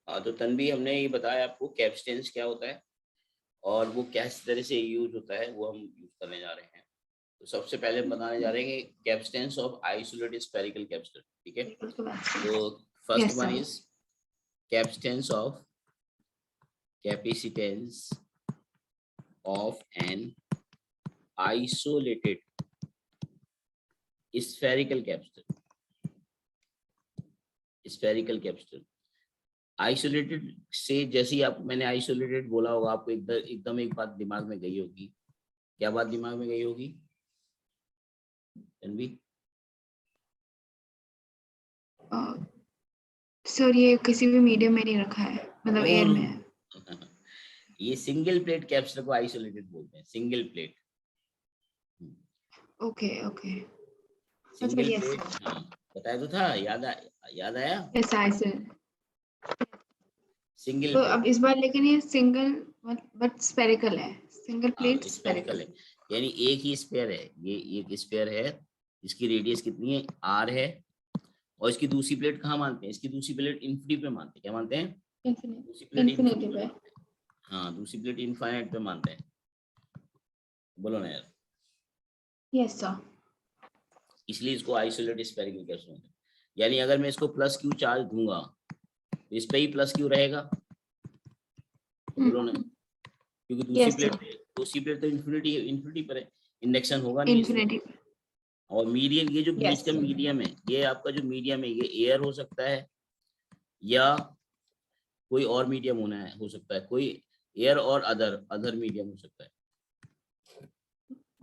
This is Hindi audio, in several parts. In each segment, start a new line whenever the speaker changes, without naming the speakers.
हाँ, तो तन्वी हमने ये बताया आपको कैप्स्टेंस क्या होता है और वो किस तरह से यूज होता है, वो हम यूज करने जा रहे हैं। तो सबसे पहले हम बताने जा रहे हैं कि capacitance of isolated spherical capacitor, ठीक है। तो first
Yes,
one
sir.
Is capacitance of capacitance of an isolated spherical capacitor. Spherical capacitor isolated से, जैसे ही आप मैंने आइसोलेटेड बोला होगा, आपको एकदम एक बात दिमाग में गई होगी। क्या बात दिमाग में गई होगी तन्वी?
सर ये किसी भी मीडियम में नहीं रखा है, मतलब
नो
एयर
नो
में है।
ये सिंगल प्लेट कैप्सूल को आइसोलेटेड बोलते हैं, सिंगल प्लेट।
Okay okay. अच्छा,
सिंगल
यस
प्लेट,
सर।
हाँ बताया तो था, याद आया।
Yes I sir.
सिंगल
तो
प्लेट,
अब इस बार लेकिन ये सिंगल बट स्फेरिकल है, सिंगल
हाँ
प्लेट
स्फेरिकल
स्फेरिकल।
है, यानी एक ही स्फेयर है। ये एक स्फेयर है जिसकी रेडियस कितनी है, आर है। और इसकी दूसरी प्लेट कहाँ मानते हैं, इसकी दूसरी प्लेट इन्फिनिटी पे मानते हैं। क्या मानते हैं? दूसरी प्लेट इन्फिनिटी
इन्फिनिटी
पे
पे।
मानते हैं। हाँ, दूसरी प्लेट इनफाइनाइट पे मानते हैं। बोलो ना यार।
Yes sir.
इसलिए इसको आइसोलेटेड स्फेरिकल कैप्सूल बोलते हैं। यानी अगर मैं इसको प्लस क्यू चार्ज दूंगा तो इस पे ही प्लस क्यू रहेगा। तो बोलो ना, क्योंकि
यस सर।
दूसरी प्लेट तो इन्फिनिटी पर है, इंडक्शन होगा नहीं इसमें।
इन्फिनिटी पे।
और मीडियम, ये जो बीच
यस
का
सर।
मीडियम है, ये आपका जो मीडियम है, ये एयर हो सकता है या कोई और मीडियम हो सकता है, कोई एयर और अदर मीडियम हो सकता है।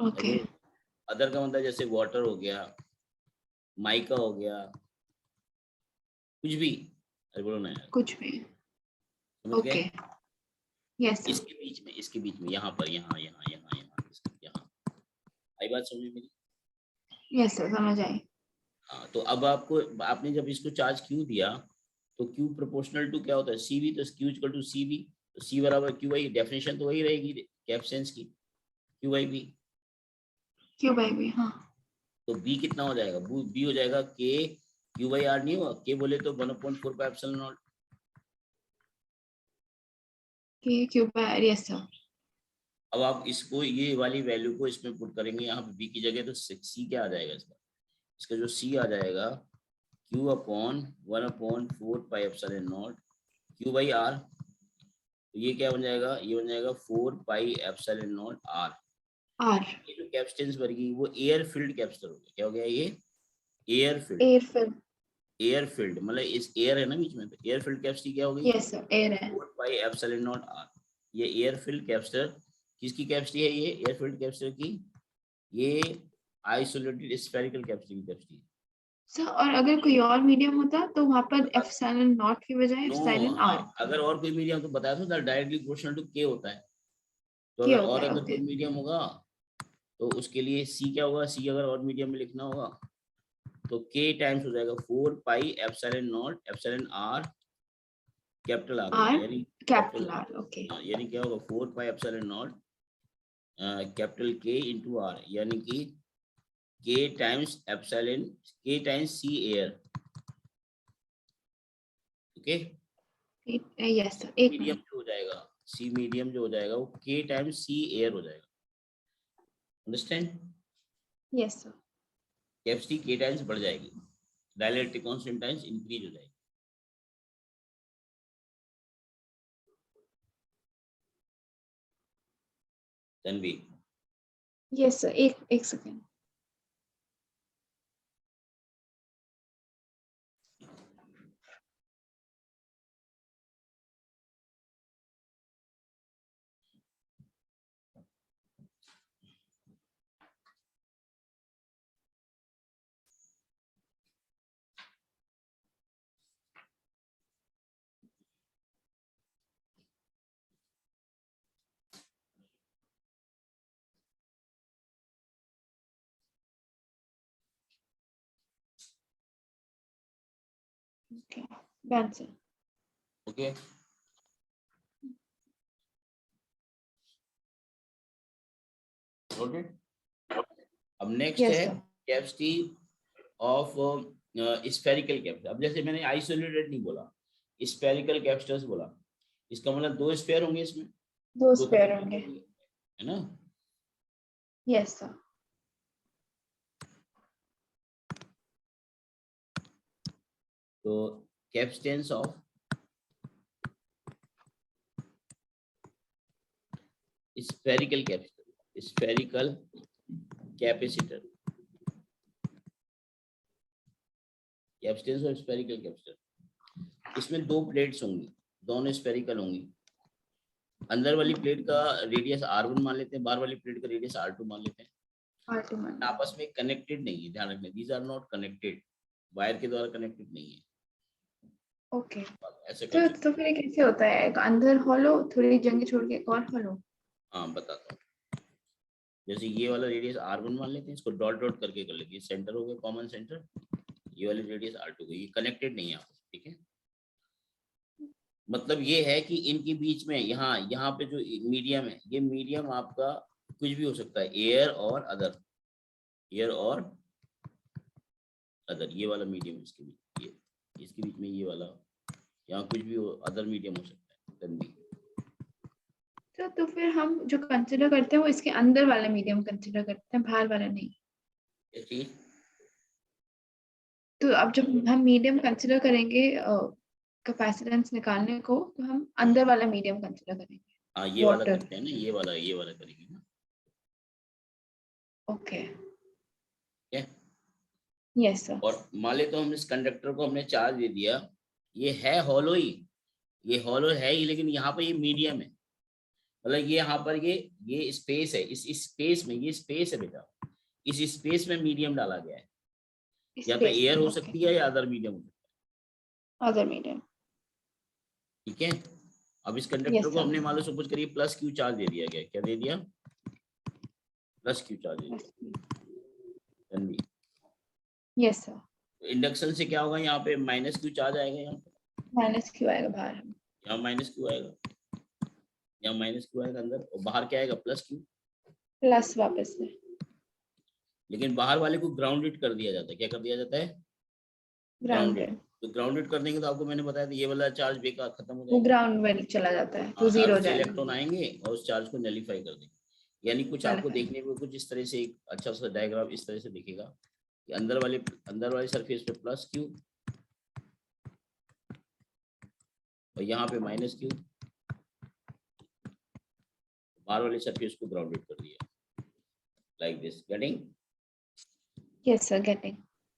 ओके।
अरे अदर का मतलब जैसे वाटर हो गया, माइका हो गया, कुछ भी। अरे बोलो ना यार,
कुछ भी।
समझ गए?
ओके। Yes sir.
इसके बीच में यहाँ पर, यहाँ आई बात समझ में मेरी?
यस सर, समझ आई।
हाँ, तो अब आपने जब इसको चार्ज क्यू दिया, तो क्यू प्रोपोर्शनल टू क्या होता है, सी वी। तो Q equal to C V, तो सी बराबर क्यू वाई। डेफिनेशन तो वही रहेगी कैप्सेंस की, क्यू वाई बी।
क्यों बाई भी, हाँ।
तो बी कितना हो जाएगा, बी हो जाएगा के क्यू वाई आर। नहीं हुआ के बोले तो 1/4 पाई एप्सिलॉन नॉट।
के क्यों बाई, यस सर।
अब आप इसको, ये वाली वैल्यू को इसमें पुट करेंगे यहाँ पे बी की जगह, तो सी क्या आ जाएगा इसका? इसका जो सी आ जाएगा, Q upon 1/4 pi epsilon not Q by R. तो ये क्या बन जाएगा, ये बन जाएगा 4 pi epsilon not R.
R.
ये जो कैपेसिटेंस बनेगी वो एयर फील्ड कैपेसिटर हो गया। क्या हो गया ये? Air field.
Air fill.
Air field मतलब इस एयर है ना बीच में, तो एयर फील्ड कैपेसिटी क्या हो गई?
यस सर, एयर है।
4 पाई एप्सिलॉन नॉट आर। ये एयर फील्ड कैपेसिटर किसकी कैपेसिटी है? ये एयर फील्ड कैपेसिटर की, ये आइसोलेटेड स्फेरिकल कैपेसिटी की कैपेसिटी है।
सर और अगर कोई और मीडियम होता तो वहां पर एप्सिलॉन नॉट की बजाय
नो,
एप्सिलॉन
हाँ,
आर
अगर और कोई मीडियम तो बताया था डायरेक्टली प्रोपोर्शनल टू के होता है। तो
की
अगर
होता
और
है।
अगर
ओके।
कोई मीडियम होगा तो उसके लिए सी क्या होगा, सी अगर और मीडियम में लिखना होगा तो के टाइम्स हो जाएगा 4 pi epsilon not epsilon R capital R होगा,
आर
यानी कैपिटल
कैपिटल आर। ओके।
यानी क्या होगा 4 pi epsilon not capital K into R, यानी कि K times epsilon, K times C air. Okay,
yes sir, एक
मीडियम
मिनट।
जो हो जाएगा, सी मीडियम जो हो जाएगा वो के टाइम्स सी एयर हो जाएगा। अंडरस्टैंड?
Yes sir.
कैपेसिटी के टाइम्स बढ़ जाएगी, डाइलेक्ट्रिक कांस्टेंट टाइम्स इंक्रीज हो जाएगी। तन्वी,
यस सर, एक second. Okay, done sir.
Okay, noted. अब नेक्स्ट
यस
है
sir.
Capacity of spherical capacity. अब जैसे मैंने आइसोलेटेड नहीं बोला, स्फेरिकल कैपेसिटर्स बोला, इसका मतलब 2 स्फीयर होंगे इसमें,
2
दो
स्क्वायर
कैपेसिटर
होंगे।
होंगे, है ना।
Yes sir.
तो capacitance of spherical capacitor, spherical capacitor, capacitance of spherical capacitor, इसमें 2 प्लेट्स होंगी, दोनों स्फेरिकल होंगी। अंदर वाली प्लेट का रेडियस r1 मान लेते हैं, बाहर वाली प्लेट का रेडियस r2 मान लेते हैं।
R2 मान।
आपस में कनेक्टेड नहीं है, ध्यान रखना, these are not connected, wire के द्वारा कनेक्टेड नहीं है।
ओके।
ऐसे
तो
कंसेप्ट।
तो फिर ये कैसे होता है, एक अंदर हॉलो, थोड़ी जगह छोड़ के एक और हॉलो?
हाँ बताता हूँ। जैसे ये वाला रेडियस r1 मान लेते हैं, इसको डॉट डॉट करके कर लेते हैं, सेंटर हो गया कॉमन सेंटर, ये वाली रेडियस r2 ये कनेक्टेड नहीं है आपस, ठीक है। मतलब ये है कि इनके बीच में यहाँ पे जो मीडियम है, ये मीडियम आपका कुछ भी हो सकता है, एयर और अदर, एयर और अदर, ये वाला मीडियम इसके बीच, ये इसके बीच में ये वाला, यहाँ कुछ भी अदर मीडियम हो सकता है तब भी।
तो फिर हम जो कंसिडर करते हैं वो इसके अंदर वाला मीडियम कंसिडर करते हैं, बाहर वाला नहीं।
ये चीज
तो अब जब हम मीडियम कंसिडर करेंगे कैपेसिटेंस निकालने को, तो हम अंदर वाला मीडियम कंसिडर करेंगे।
हाँ ये वाला
वाटर।
करते हैं ना, ये वाला करेंगे ना।
ओके।
ठीक है।
Yes sir.
और मान ले तो हम इस कंडक्टर को हमने चार्ज दे दिया, ये है हॉलो ही, ये हॉलो है ही, लेकिन यहाँ पे ये मीडियम है, मतलब ये यहाँ पर ये स्पेस है, इस स्पेस में, ये स्पेस है बेटा, इस स्पेस में मीडियम डाला गया है, या तो
स्पेस
एयर
में।
हो
ओके।
सकती है या अदर मीडियम हो सकता
अदर मीडियम।
है, ठीक है। अब इस कंडक्टर
यस
को
सर।
हमने मान लो सपोज करिए प्लस क्यू चार्ज दे दिया गया, क्या दे दिया, प्लस क्यू चार्ज दे दिया।
Yes sir.
इंडक्शन से क्या होगा, यहाँ पे माइनस क्यू चार्ज आएगा, यहाँ पे
माइनस क्यू आएगा बाहर।
यहाँ माइनस क्यू आएगा, यहाँ माइनस क्यू आएगा अंदर, और बाहर क्या आएगा, प्लस क्यू।
प्लस वापस से।
लेकिन बाहर वाले को ग्राउंडेड कर दिया जाता है, क्या कर दिया जाता है, ग्राउंडेड।
ग्राउंडेड।
तो ग्राउंडेड कर देंगे तो आपको मैंने बताया था ये वाला चार्ज बेकार खत्म हो
वो
जाएगा,
ग्राउंड में चला जाता है, वो
और
जीरो हो
उससे
जाएगा।
इलेक्ट्रॉन आएंगे और उस चार्ज को नलीफाई कर देंगे। यानी कुछ आपको
Nullify।
देखने में कुछ इस तरह से एक अच्छा सा डायग्राम इस तरह से दिखेगा कि अंदर वाले सरफेस पे प्लस क्यू और यहाँ पे माइनस क्यू, बाहर वाले सरफेस को ग्राउंडेड कर दिया, like this, getting.
Yes sir, getting.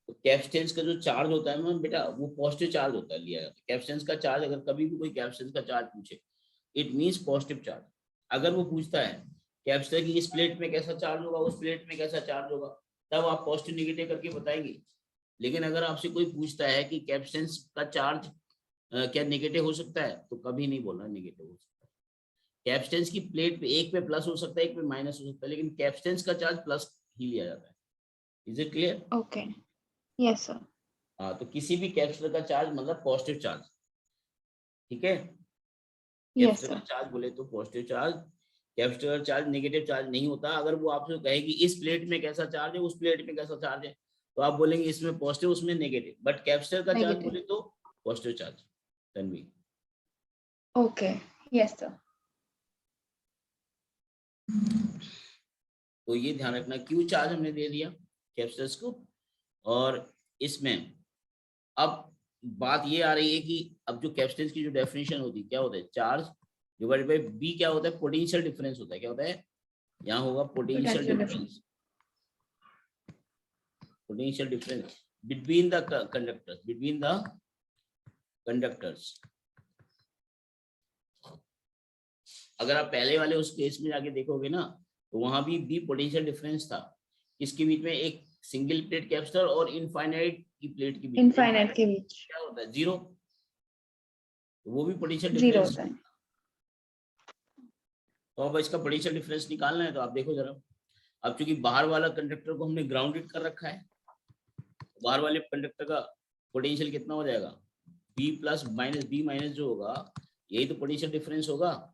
तो कैपेसिटेंस का जो चार्ज होता है ना बेटा, वो पॉजिटिव चार्ज होता है, लिया जाता है कैपेसिटेंस का चार्ज। अगर कभी भी कोई कैपेसिटेंस का चार्ज पूछे, इट मींस पॉजिटिव चार्ज। अगर वो पूछता है कैपेसिटर की इस प्लेट में कैसा चार्ज होगा, उस प्लेट में कैसा चार्ज होगा, तब आप पॉजिटिव नेगेटिव करके बताएंगे। लेकिन अगर आपसे कोई पूछता है कि कैपेसिटेंस का चार्ज क्या नेगेटिव हो सकता है, तो कभी नहीं बोलना नेगेटिव हो सकता है। कैपेसिटेंस की प्लेट पे एक पे प्लस हो सकता है, एक पे माइनस हो सकता है, लेकिन कैपेसिटेंस का चार्ज प्लस ही लिया जाता है। Is it clear?
Okay. Yes sir.
हाँ, तो किसी भी कैपेसिटर का चार्ज मतलब पॉजिटिव चार्ज, ठीक है।
यस
कैपेसिटर का
सर।
चार्ज बोले तो पॉजिटिव चार्ज, कैपेसिटर का चार्ज नेगेटिव चार्ज नहीं होता। अगर वो आपसे कहे कि इस प्लेट में कैसा चार्ज है, उस प्लेट में कैसा चार्ज है, तो आप बोलेंगे इसमें पॉजिटिव उसमें नेगेटिव, बट कैपेसिटर का चार्ज
नेगेटिव।
बोले तो positive charge. Tanvi,
okay. Yes sir.
तो ये ध्यान रखना, क्यू चार्ज हमने दे दिया कैपेसिटर्स को। और इसमें अब बात ये आ रही है कि अब जो कैपेसिटेंस की जो डेफिनेशन होती है, क्या होता है, चार्ज डिवाइडेड बाय बी, क्या होता है, पोटेंशियल डिफरेंस होता है। क्या होता है, यहाँ होगा potential difference, potential difference between the conductors, between the conductors. अगर आप पहले वाले उस केस में जाके देखोगे ना, तो वहां भी पोटेंशियल डिफरेंस था, किसके बीच में, एक सिंगल प्लेट कैपेसिटर और इनफाइनाइट की प्लेट के बीच में।
इनफाइनाइट के बीच
क्या होता है, जीरो, तो वो भी पोटेंशियल
जीरो
डिफरेंस।
होता है।
तो अब इसका पोटेंशियल डिफरेंस निकालना है, तो आप देखो जरा। अब चूंकि बाहर वाला कंडक्टर को हमने ग्राउंडेड कर रखा है, बाहर वाले कंडक्टर का पोटेंशियल कितना हो जाएगा, B plus minus B minus जो होगा, यही तो पोटेंशियल डिफरेंस होगा।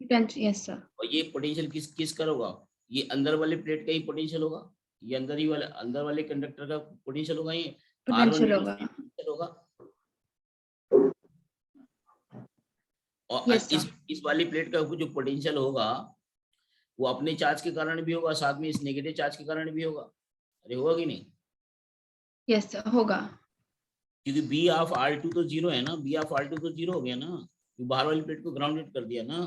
Yes sir.
और ये पोटेंशियल किस किस का होगा, ये अंदर वाले प्लेट का ही पोटेंशियल होगा, ये अंदर वाले कंडक्टर का पोटेंशियल होगा, ये R1
पोटेंशियल
माइनस
होगा।
पोटेंशियल होगा। और
Yes, sir.
इस वाली प्लेट का जो पोटेंशियल होगा वो अपने चार्ज के कारण भी होगा, साथ में इस नेगेटिव चार्ज के कारण भी होगा। अरे होगा कि नहीं?
Yes, sir. होगा।
क्योंकि बी ऑफ आर टू तो जीरो है ना, बी ऑफ आर टू तो जीरो हो गया ना, क्योंकि बाहर वाली प्लेट को ग्राउंडेड कर दिया ना।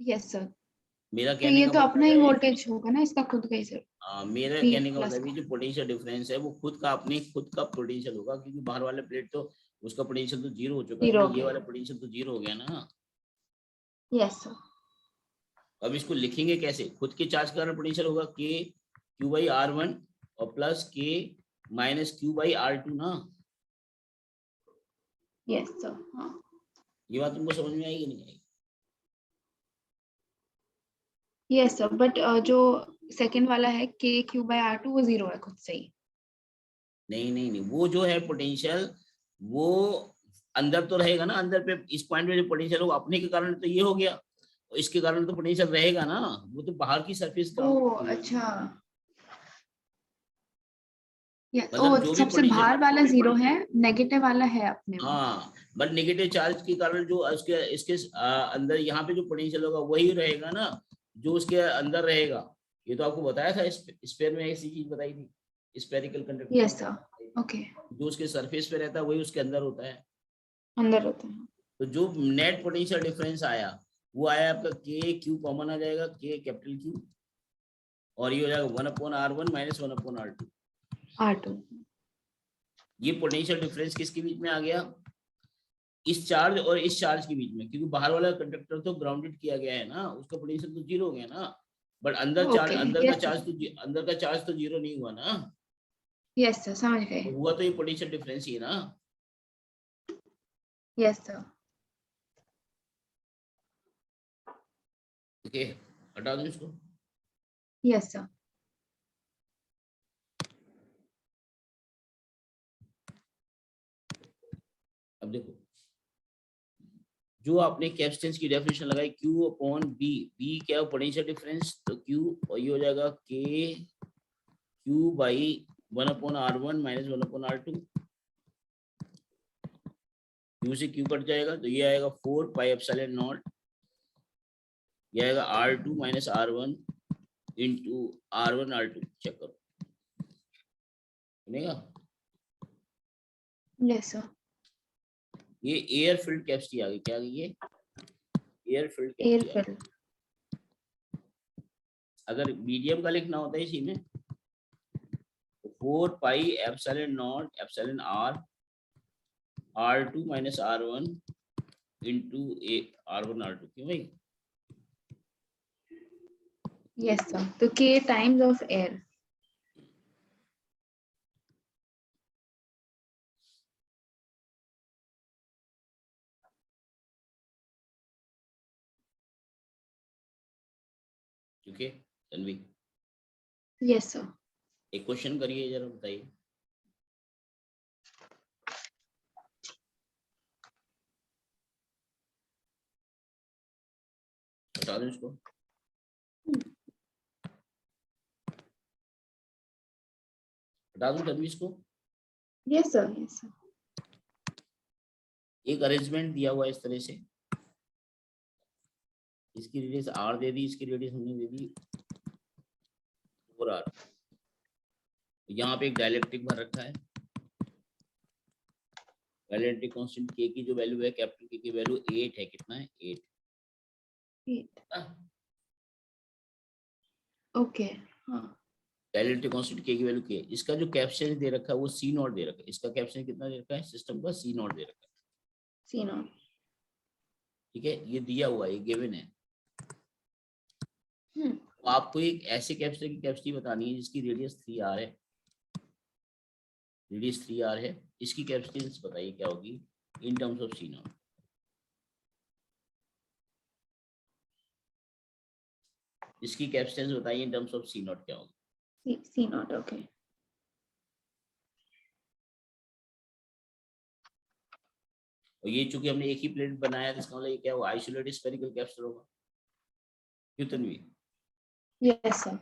Yes, sir.
मेरा
तो
कहने
ये
का
तो अपना
मतलब
ही
है,
वोल्टेज होगा ना, इसका खुद का ही सर।
मेरा
V
कहने का
प्लस
मतलब है जो पोटेंशियल डिफरेंस है वो खुद का अपने खुद का पोटेंशियल होगा, क्योंकि बाहर वाला प्लेट तो उसका पोटेंशियल तो जीरो हो चुका है ना,
जीरो हो
ये
गया।
वाला पोटेंशियल तो जीरो हो गया ना।
Yes, sir.
अब इसको लिखेंगे कैसे? खुद के चार्ज के कारण पोटेंशियल होगा K Q by R one और plus K minus Q by R two ना।
Yes, sir. हाँ।
ये बात तुमको समझ में आएगी नहीं आएगी?
Yes, sir. But जो सेकंड वाला है k क्यू बाय r2 वो जीरो है खुद से ही।
नहीं नहीं नहीं, वो जो है पोटेंशियल वो अंदर तो रहेगा ना, अंदर पे इस पॉइंट में जो पोटेंशियल होगा अपने के कारण तो ये हो गया, और इसके कारण तो पोटेंशियल रहेगा ना, वो तो बाहर की सरफेस
ओह अच्छा।
मतलब
ओ
जो भी
सबसे
पोटेंशियल,
बाहर वाला जीरो है, नेगेटिव वाला है अपने में।
हाँ बट नेगेटिव चार्ज के कारण जो उसके इसके अंदर यहाँ पे जो पोटेंशियल होगा वही रहेगा ना जो उसके अंदर रहेगा। ये तो आपको बताया था, स्फीयर में ऐसी चीज बताई थी, स्फेरिकल कंडक्टर
यस
में
सर। ओके।
जो उसके सरफेस पे रहता है वही उसके अंदर होता है।
अंदर होता है।
तो जो नेट पोटेंशियल डिफरेंस आया वो आया आपका के क्यू कॉमन आ जाएगा, के कैपिटल क्यू, और ये हो जाएगा 1/r1 माइनस 1/r2।
r2।
ये पोटेंशियल डिफरेंस किसके बीच में आ गया? इस चार्ज और इस चार्ज के बीच में, क्योंकि बाहर वाला कंडक्टर तो ग्राउंडेड किया गया है ना, उसका पोटेंशियल तो जीरो हो गया ना, बट अंदर चार्ज,
ओके।
अंदर का चार्ज तो जीरो नहीं हुआ ना,
यस सर समझ गए।
तो हुआ तो ये पोटेंशियल डिफरेंस ही है ना।
Yes sir.
ओके, हटा दो इसको।
Yes sir.
अब देखो जो आपने कैपेसिटेंस की डेफिनेशन लगाई Q अपॉन बी, बी क्या है? पोटेंशियल डिफरेंस, तो Q और ये हो जाएगा के Q by 1/r1 minus 1/r2। Q से Q कट जाएगा तो ये आएगा 4 पाई एप्सिलॉन नॉट, ये आएगा R2 minus R1 into R1 R2। Check करो सुनेगा।
Yes sir.
ये एयर फिल्ड कैपेसिटी आ गई, क्या आ गई? ये एयर फिल्ड
एयर
कैपेसिटी आ
फिल।
गई। अगर मीडियम का लिखना होता है इसी में तो 4 pi epsilon not epsilon R R2 minus R1 into R1 R2। क्यों भाई?
यस सर, तो k टाइम्स ऑफ एयर।
ठीक है तन्वी,
यस सर।
एक क्वेश्चन करिए जरा, बताइए। बता दो इसको। बता दूं तन्वी इसको?
Yes sir. Yes sir.
एक अरेंजमेंट दिया हुआ है इस तरह से, इसकी रेडियस R दे दी, इसकी रेडियस हमने दे दी 4R। यहाँ पे एक डाइलेक्ट्रिक भर रखा है, डाइलेक्ट्रिक कांस्टेंट K की जो वैल्यू है, कैपिटल K की वैल्यू 8 है। कितना है? 8।
ओके। हाँ।
डाइलेक्ट्रिक कांस्टेंट K की वैल्यू K, इसका जो कैपेसिटेंस दे रखा है वो C नॉट दे रखा है। इसका कैपेसिटेंस कितना दे रखा है? सिस्टम का C नॉट दे रखा है।
सी नॉट।
ठीक है, ये दिया हुआ है, ये गिवन है।
हम्म।
तो आपको एक ऐसे कैपेसिटर की कैपेसिटी बतानी है जिसकी रेडियस 3R है, रेडियस 3R है, इसकी कैपेसिटेंस बताइए क्या होगी in terms of C not. इसकी कैपेसिटेंस बताइए in terms of C not क्या होगी।
सी नॉट। ओके।
और ये चूंकि हमने एक ही प्लेट बनाया तो इसका मतलब ये क्या हुआ? आइसोलेटेड स्फेरिकल कैपेसिटर होगा। क्यों Tanvi?
Yes sir.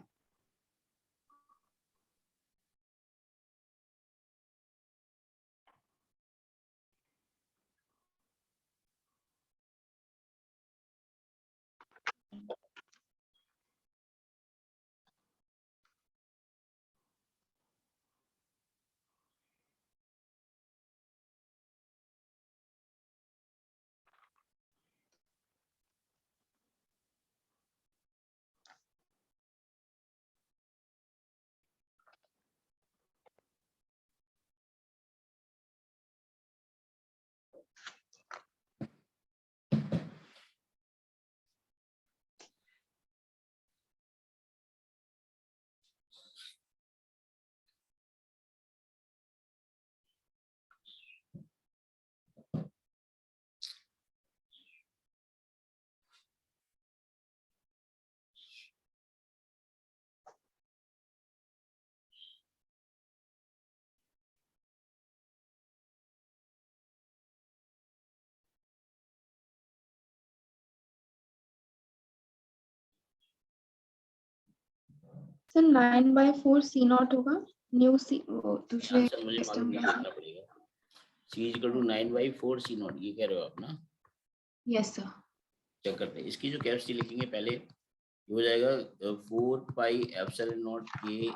Sir 9/4 C0 होगा न्यू सी दूसरे
आंसर मुझे मालूम
सिस्टम
नहीं,
का।
देखना पड़ेगा। C इक्वल टू 9/4 C0, ये कह रहे हो आप ना?
Yes sir.
चेक करते हैं, इसकी जो कैपेसिटी लिखेंगे पहले, ये हो जाएगा 4 पाई एप्सिलॉन नॉट के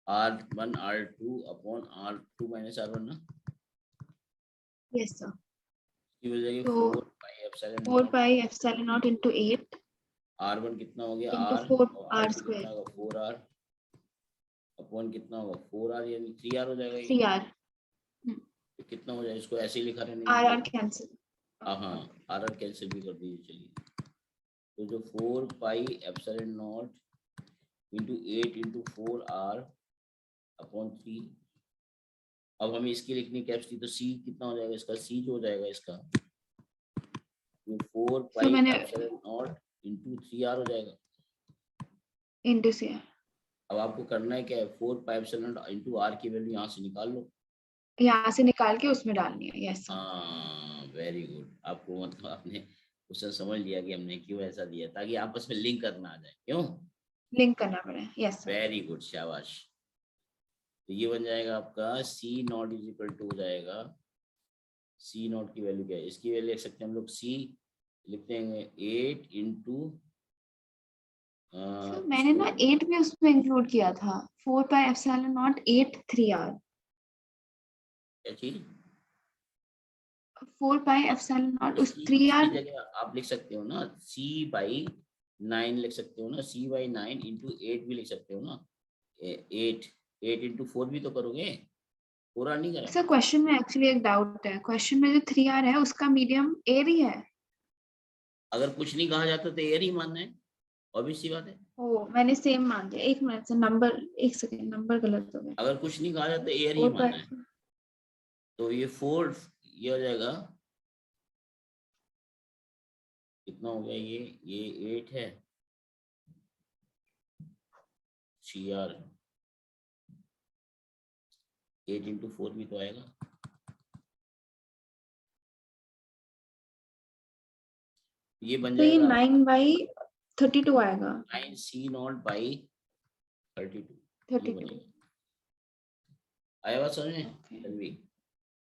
R1 R2 upon R2 minus R1 ना,
यस सर।
ये हो जाएगी
तो
4 pi epsilon
4
not
pi epsilon not into 8
R1 कितना हो गया
इंटू
R,
4
और
R
R2
स्क्वायर
कितना होगा 4R अपॉन कितना होगा 4R, यानी 3R हो जाएगा। ये
3R।
तो कितना हो जाएगा, इसको ऐसे ही लिखा रहने
RR
दीजिए।
कैंसिल।
हाँ, RR कैंसिल भी कर दीजिए। चलिए, तो जो 4 pi epsilon not into 8 into 4R upon 3, अब हमें इसकी लिखनी कैपेसिटी, तो C कितना हो जाएगा इसका, C जो हो जाएगा इसका, ये 4
सो
पाई
मैंने
एप्सिलॉन नॉट इंटू 3R हो जाएगा।
इंटू से
अब आपको करना है क्या है, 4 pi epsilon not into R की वैल्यू यहाँ से निकाल लो।
यहाँ से निकाल के उसमें डालनी है। Yes sir.
हाँ, वेरी गुड। आपको मतलब आपने क्वेश्चन समझ लिया कि हमने क्यों ऐसा दिया, ताकि आपस में लिंक करना आ जाए। क्यों?
लिंक करना पड़े। Yes sir.
वेरी गुड, शाबाश। तो ये बन जाएगा आपका C0 इज इक्वल टू हो जाएगा, C0 की वैल्यू क्या है, इसकी वैल्यू लिख सकते हैं हम लोग, C लिखते हैं 8 इंटू
सर मैंने ना 8 भी उसमें इंक्लूड किया था। 4 पाई एप्सिलॉन नॉट 8 3R।
क्या चीज,
4 पाई एप्सिलॉन नॉट उस
इसकी
3R।
जगह आप लिख सकते हो ना C/9 लिख सकते हो ना, C/9 इंटू 8 भी लिख सकते हो ना। 8 इंटू 4 भी तो करोगे, पूरा नहीं करा।
सर क्वेश्चन में एक्चुअली एक डाउट है। क्वेश्चन में जो 3R है उसका मीडियम एयर ही है।
अगर कुछ नहीं कहा जाता तो एयर ही मानना है, ऑब्वियस सी बात है।
ओ मैंने सेम मान लिया। एक मिनट से नंबर, एक सेकंड, नंबर गलत हो गया।
अगर कुछ नहीं कहा जाता एयर ही
4
मानना है,
पाई
तो ये 4, ये हो जाएगा कितना हो गया, ये 8 है, CR 8 इंटू 4 भी तो आएगा। ये बन
तो ये
जाएगा
9/32 आएगा।
9C0/32, ये
32।
बनेगा। आया बात समझ में तन्वी?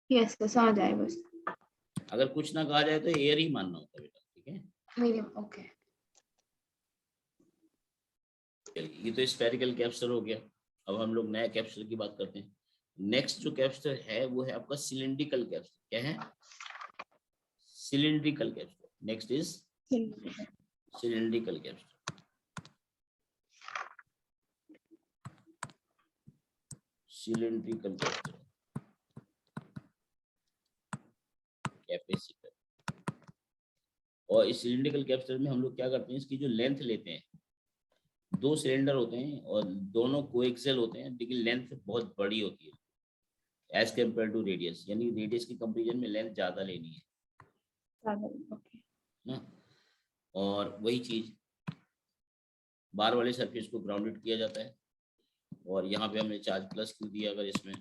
यस यस आ जाए बस।
अगर कुछ ना कहा जाए तो एयर ही मानना होता है बेटा, ठीक है।
Medium okay.
ये तो स्फेरिकल कैप्सूल हो गया। अब हम लोग नया कैप्सूल की बात करते हैं। नेक्स्ट जो कैप्सूल है वो है आपका सिलिंड्रिकल कैप्सूल। क्या है? Cylindrical capsule. Next is cylindrical capsule. Cylindrical capsule, capacitor. और इस सिलिंड्रिकल कैप्सूल में हम लोग क्या करते हैं, इसकी जो लेंथ लेते हैं, 2 सिलेंडर होते हैं और दोनों कोएक्सियल होते हैं, लेकिन लेंथ बहुत बड़ी होती है एज कम्पेयर टू रेडियस, यानी रेडियस की कंपेरिजन में लेंथ ज्यादा लेनी है ना। और वही चीज बार वाले सरफेस को ग्राउंडेड किया जाता है, और यहाँ पे हमने चार्ज प्लस क्यू दिया। अगर इसमें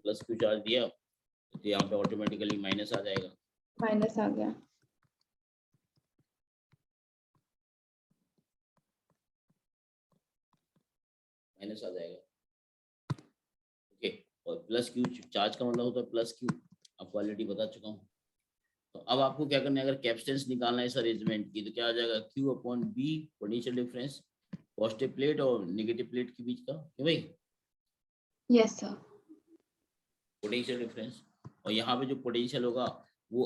प्लस क्यू चार्ज दिया तो यहाँ पे ऑटोमेटिकली माइनस आ जाएगा।
माइनस आ गया।
माइनस आ जाएगा, ओके। और प्लस क्यू चार्ज का मतलब होता है प्लस क्यू, आपको ऑलरेडी बता चुका हूँ। तो अब आपको क्या करना है, अगर कैपेसिटेंस निकालना है इस अरेंजमेंट की, तो क्या आ जाएगा, Q upon B, potential difference positive plate और नेगेटिव प्लेट के बीच का, क्यों भाई?
Yes sir.
Potential difference. और यहाँ पे जो पोटेंशियल होगा वो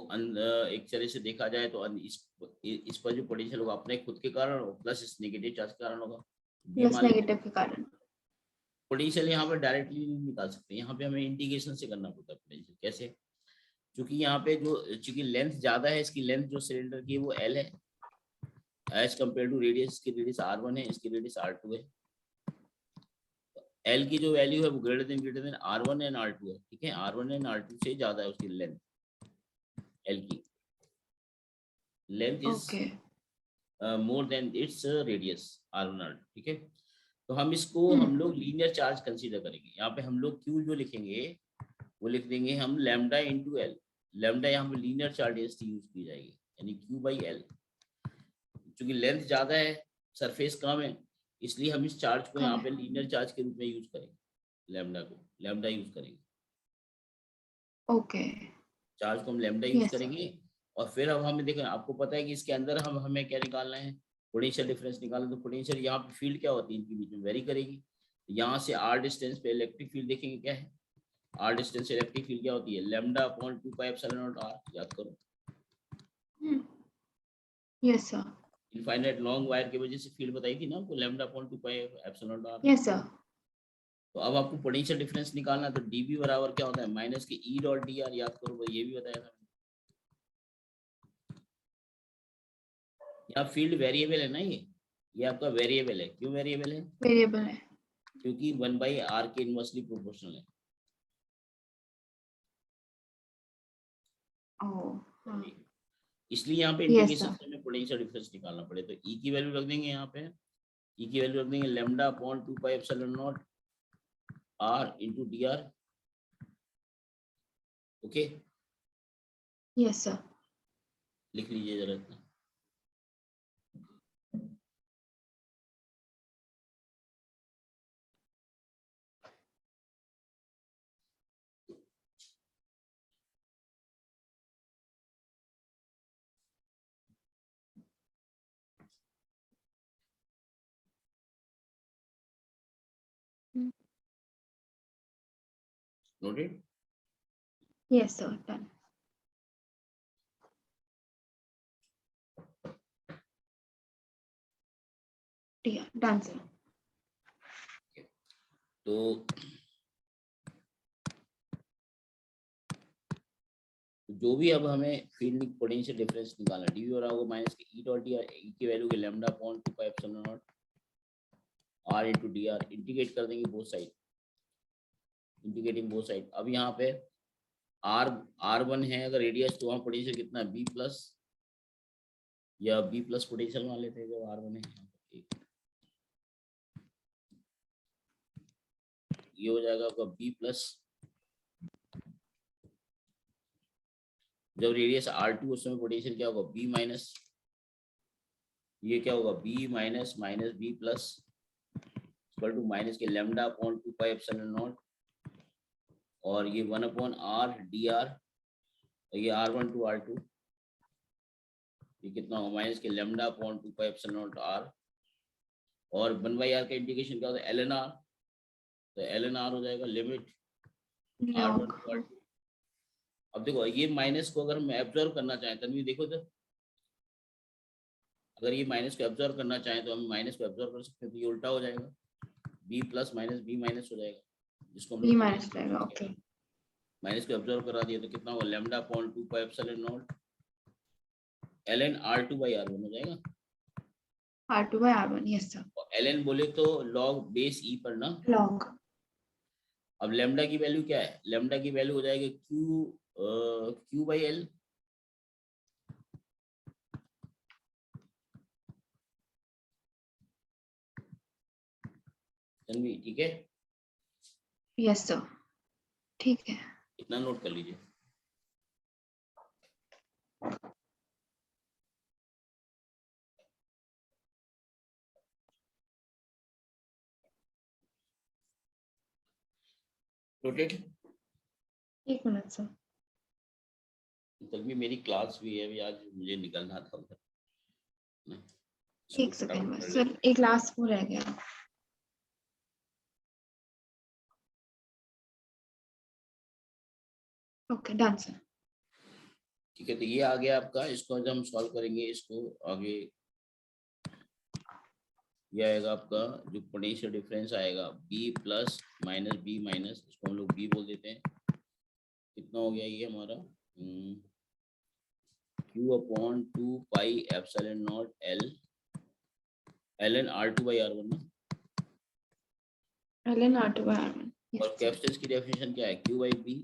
एक तरह से देखा जाए तो इस पर जो पोटेंशियल होगा अपने खुद के कारण और प्लस इस नेगेटिव चार्ज के कारण होगा।
प्लस नेगेटिव के कारण।
पोटेंशियल यहाँ पर डायरेक्टली नहीं निकाल सकते, यहाँ पे हमें इंटीग्रेशन से करना पड़ता है पोटेंशियल। कैसे? क्योंकि यहाँ पे चूंकि लेंथ ज्यादा है, इसकी लेंथ जो सिलेंडर की वो L है एज कम्पेयर टू रेडियस। इसकी रेडियस R1 है, इसकी रेडियस R2 है। L की जो वैल्यू है वो greater than R1 and R2 है, ठीक है। R1 एंड R2 से ज्यादा है उसकी लेंथ, L की length is more than its radius R1 R2, ठीक है। तो हम इसको हम लोग लीनियर चार्ज कंसीडर करेंगे। यहाँ पे हम लोग क्यू जो लिखेंगे वो लिख देंगे हम लैम्डा इंटू एल। लैम्डा यहाँ पे लीनियर चार्ज डेंसिटी यूज की जाएगी, यानी क्यू बाई एल। क्योंकि लेंथ ज्यादा है, सरफेस कम है, इसलिए हम इस चार्ज को यहाँ पे लीनियर चार्ज के रूप में यूज करेंगे। लैम्डा को लैम्डा यूज करेंगे,
ओके,
चार्ज को हम लैम्डा यूज
यस सर,
करेंगे। और फिर अब हमें देखो, आपको पता है कि इसके अंदर हमें क्या निकालना है, पोटेंशियल डिफरेंस निकालना। तो पोटेंशियल यहाँ पे फील्ड क्या होती है, इनके बीच में वेरी करेगी। यहाँ से आर डिस्टेंस पे इलेक्ट्रिक फील्ड देखेंगे क्या है, आर डिस्टेंस से इलेक्ट्रिक फील्ड क्या होती है, lambda upon 2 pi epsilon not R. याद करो,
yes sir,
infinite long wire की वजह से फील्ड बताई थी ना आपको, lambda upon 2 pi epsilon not R.
Yes sir,
तो अब आपको पोटेंशियल डिफरेंस निकालना है, तो डीबी बराबर क्या होता है, minus K E dot D are. याद करो, ये भी बताया था। यहाँ फील्ड वेरिएबल है ना, ये आपका वेरिएबल है। क्यों वेरिएबल है,
वेरिएबल है,
क्योंकि 1/r के इनवर्सली प्रोपोर्शनल है।
ओह,
इसलिए यहाँ पे
यस
इंटीग्रेशन
सर,
से हमें पोटेंशियल डिफरेंस निकालना पड़े, तो ई की वैल्यू रख देंगे यहाँ पे। ई की वैल्यू रख देंगे lambda upon 2 pi epsilon not R into D R. Okay,
yes sir,
लिख लीजिए जरा इतना। Noted.
Yes sir, done, done sir.
तो जो भी अब हमें फील्ड पोटेंशियल डिफरेंस निकालना, डीवी और होगा minus K E dot D R, E की value K lambda upon 2 pi epsilon not R into D R. Integrate कर देंगे both side, integrating both side. अब यहाँ पे R1 है अगर रेडियस, तो वहाँ पोटेंशियल कितना है, B प्लस, या B प्लस पोटेंशियल मान लेते हैं जब R1 है। ये हो जाएगा आपका B प्लस, जब रेडियस R2 उस समय पोटेंशियल क्या होगा, B माइनस, ये क्या होगा B minus minus B plus equal to minus के lambda upon 2 pi epsilon naught, और ये 1 अपॉन R डी आर, और ये R1 टू R2, ये कितना होगा माइनस के lambda upon 2 pi epsilon not R, और 1/r का इंटीग्रेशन क्या होता है, ln r, तो ln r हो जाएगा limit R1
log,
to R2। अब देखो ये माइनस को अगर हम एब्जॉर्व करना चाहें, तन्वी देखो तो, अगर ये माइनस को एब्जॉर्व करना चाहें तो हम माइनस को एब्जॉर्व कर सकते हैं, तो ये उल्टा हो जाएगा, b plus minus b minus हो जाएगा, जिसको हम
बी
लोग
माइनस रहेगा, ओके,
माइनस को एब्जॉर्व करा दिया, तो कितना होगा lambda upon 2 pi epsilon not ln r2 by r1 हो जाएगा।
R2/R1, यस सर,
और ln बोले तो log बेस e पर ना।
लॉग,
अब लैम्डा की वैल्यू क्या है, लैम्डा की वैल्यू हो जाएगी q बाई एल। तन्वी ठीक है,
यस सर, ठीक है,
इतना नोट कर लीजिए। नोटेड।
एक मिनट सर,
तन्वी मेरी क्लास भी है अभी, आज मुझे निकलना था उधर ना, इसको
एक सेकेंड
फटाफट कर
बस
ले।
सर, एक लास्ट वो रह गया, ओके, डन सर,
ठीक है, तो ये आ गया आपका, इसको आज हम सॉल्व करेंगे, इसको आगे ये आएगा आपका जो पोटेंशियल डिफरेंस आएगा b plus minus b minus, इसको हम लोग b बोल देते हैं। कितना हो गया ये हमारा, q upon 2 pi epsilon not l ln r2 by r1 ना।
ln R2/R1,
और
यस सर,
कैपेसिटेंस की डेफिनेशन क्या है, q बाई b।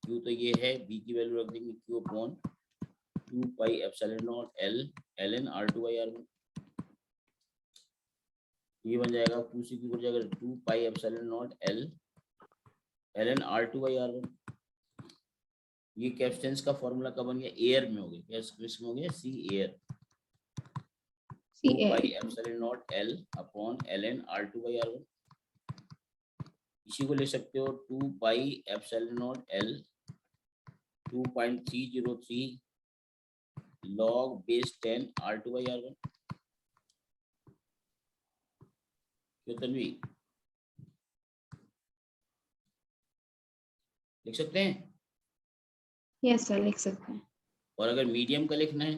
q तो ये है, b की वैल्यू रख देंगे q upon 2 pi epsilon not l ln r2 by r1। ये बन जाएगा 2c क्यूब हो जाएगा 2 pi epsilon naught L ln r2/r1। ये कैपेसिटेंस का फॉर्मूला कब बन गया, एयर में हो गया, क्या इसमें हो गया, C air, 2 pi epsilon naught L upon ln r2/r1। इसी को ले सकते हो 2 pi epsilon naught L 2.303 log base 10 r2/r1। क्यों तन्वी, लिख सकते हैं?
यस सर, लिख सकते हैं।
और अगर मीडियम का लिखना है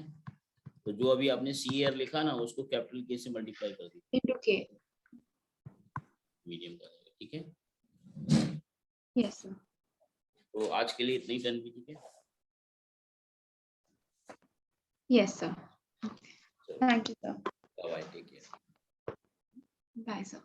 तो जो अभी आपने सी एयर लिखा ना उसको कैपिटल के से मल्टीप्लाई कर दीजिए,
इनटू के।
मीडियम का, ठीक है?
Yes sir.
तो आज के लिए इतना ही तन्वी, ठीक है?
Yes sir. Thank you sir.
Bye, take care.
Bye sir.